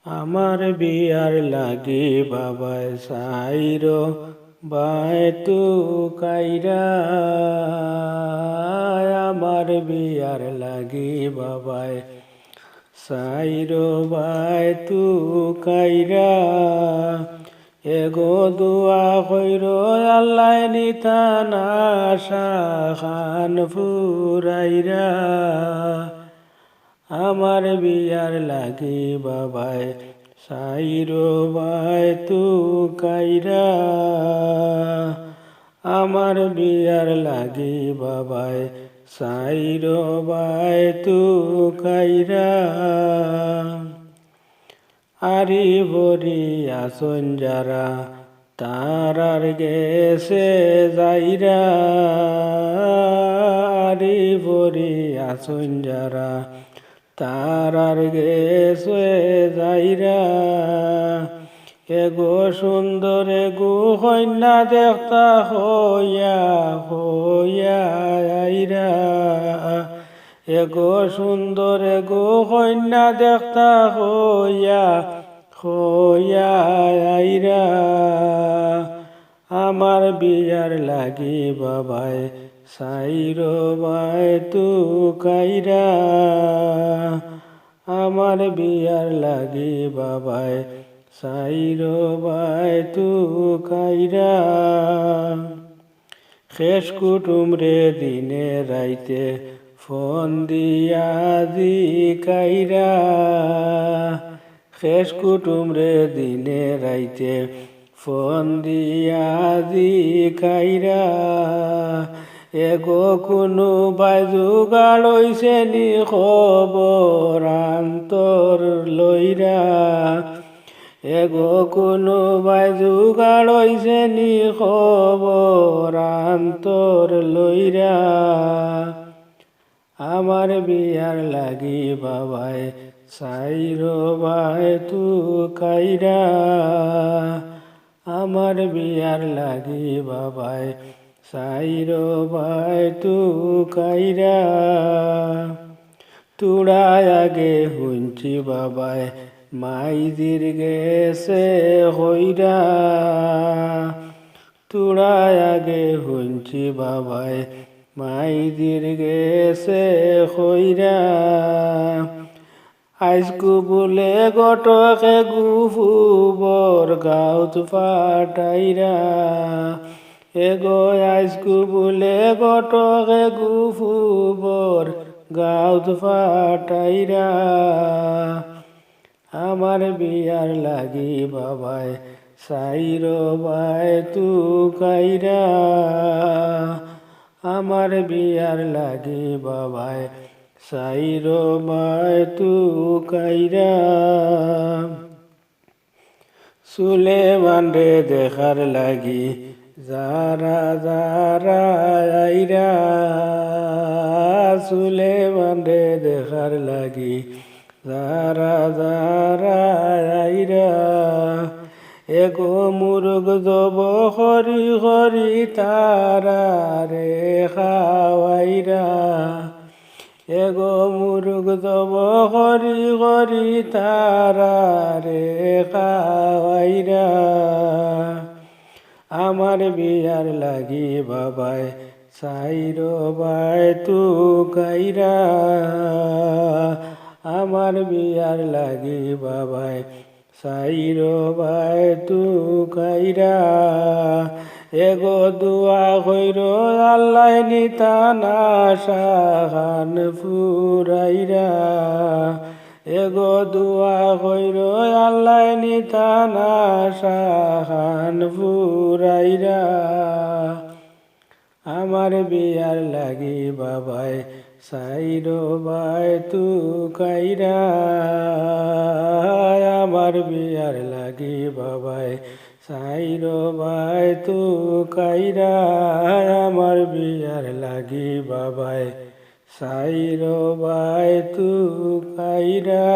আমার বিয়ার লাগি বাবায় সাইরো বাই তু কাইরা আমার বিয়ার লাগি বাবায় সাইরো বাই তু কাইরা এগো দুয়া কইর আল্লাহ নিতানা শাখান ফুরাইরা আমার বিয়ার লাগি বাবায় সাইরো বাই তু কাইরা আমার বিয়ার লাগি বাবায় সাইরো বাই তু কাইরা আরি ভরি আসন যারা তারার গেছে যাইরা আরি ভরি আসন যারা তারার গেছে যাইরা এগো সুন্দর এগো কন্যা দেখতা হইয়া হইয়া আইরা এগো সুন্দর এগো কন্যা দেখতা হইয়া হইয়া আইরা আমার বিয়ার লাগি বাবায় সাইরো বাই তু কাইরা আমার বিয়ার লাগি বাবায় সাইরো বাই তু কাইরা শেষ কুটুমরে দিনে রাইতে ফোন দিয়া দি কাইরা শেষ কুটুমরে দিনে রাইতে ফোন দিয়া দি কাইরা এগো কোনো বাজুগাড় হইছে নি খবর আন্তর লইরা এগো কোনো বাজুগাড় হইছে নি খবর আন্তর লইরা আমার বিয়ার লাগি বাবায় সাইরো বাই তু কাইরা আমার বিয়ার লাগি বাবায় সাইরো বাই তু কাইরা তুড়ায় আগে হুঞ্চি বাবায় মাইদির গেছে হইরা তুড়ায় আগে হুঞ্চি বাবায় মাইদির গেছে হইরা আইসকু বলে গটকে গুফুবর গাউত ফাটাইরা এগো আইসকু বলে গটকে গুফুবর গাউত ফাটাইরা আমার বিয়ার লাগি বাবায় সাইরো বাই তু কাইরা আমার বিয়ার লাগি বাবায় সাইরো বাই তু কাইরা সুলেমান রে দেখার লাগি যারা যারা আইরা সুলেমান রে দেখার লাগি যারা যারা আইরা এগো মুরগ জব হরি হরি তারা রে খাওয়াইরা এগো মুরগ জব হরি হরি তারা রে খাওয়াইরা আমার বিয়ার লাগি বাবায় সাইরো বাই তু কাইরা আমার বিয়ার লাগি বাবায় সাইরো বাই তু কাইরা এগো দুয়া কইর আল্লাহ নিতানা শাখান ফুরাইরা এগো দুয়া কইর আল্লাহ নিতানা শাখান ফুরাইরা আমার বিয়ার লাগি বাবায় সাইরো বাই তু কাইরা আমার বিয়ার লাগি বাবায় সাইরো বাই তু কাইরা আমার বিয়ার লাগি বাবায় সাইরো বাই তু কাইরা